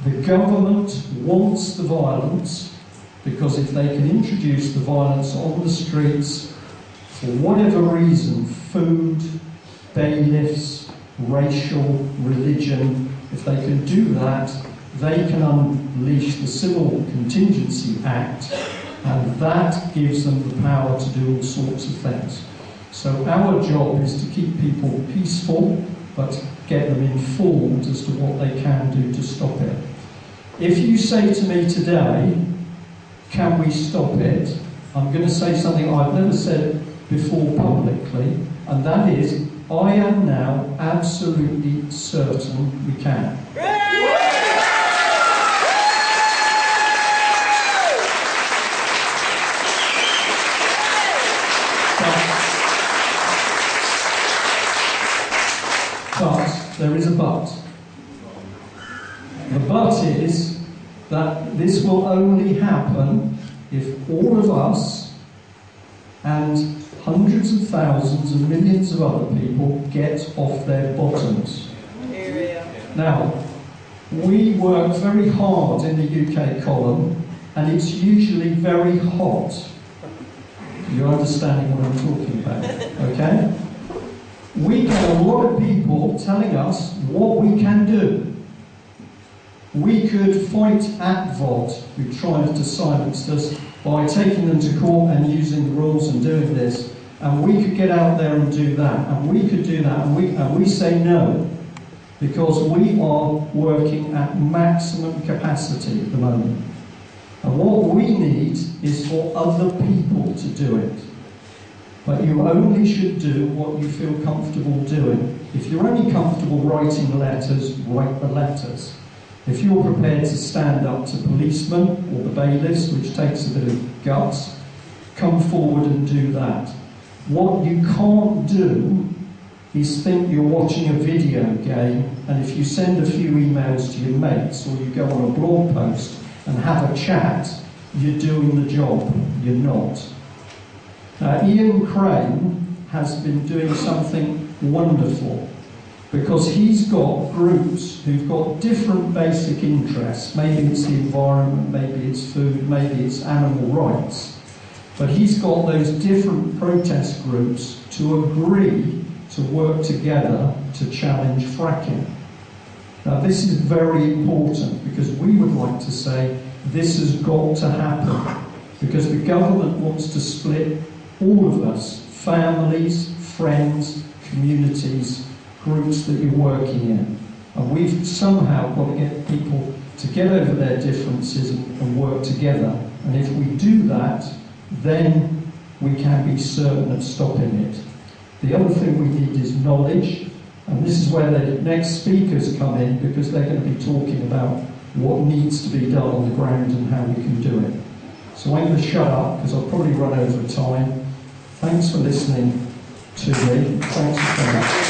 The government wants the violence, because if they can introduce the violence on the streets for whatever reason, food, bailiffs, racial, religion, if they can do that, they can unleash the Civil Contingency Act, and that gives them the power to do all sorts of things. So our job is to keep people peaceful, but get them informed as to what they can do to stop it. If you say to me today, can we stop it? I'm going to say something I've never said before publicly, and that is, I am now absolutely certain we can. But there is a but. The but is that this will only happen if all of us and hundreds of thousands and millions of other people get off their bottoms. Now, we work very hard in the UK column, and it's usually very hot. You're understanding what I'm talking about, okay? We get a lot of people telling us what we can do. We could fight at VOD, who tried to silence us, by taking them to court and using the rules and doing this. And we could get out there and do that, and we could do that, and we say no, because we are working at maximum capacity at the moment. And what we need is for other people to do it. But you only should do what you feel comfortable doing. If you're only comfortable writing letters, write the letters. If you're prepared to stand up to policemen or the bailiffs, which takes a bit of guts, come forward and do that. What you can't do is think you're watching a video game, and if you send a few emails to your mates or you go on a blog post and have a chat, you're doing the job. You're not. Ian Crane has been doing something wonderful, because he's got groups who've got different basic interests. Maybe it's the environment, maybe it's food, maybe it's animal rights. But he's got those different protest groups to agree to work together to challenge fracking. Now this is very important, because we would like to say this has got to happen, because the government wants to split all of us, families, friends, communities, groups that you're working in. And we've somehow got to get people to get over their differences and work together. And if we do that, then we can be certain of stopping it. The other thing we need is knowledge, and this is where the next speakers come in, because they're going to be talking about what needs to be done on the ground and how we can do it. So I'm going to shut up, because I'll probably run over time. Thanks for listening to me. Thanks for coming.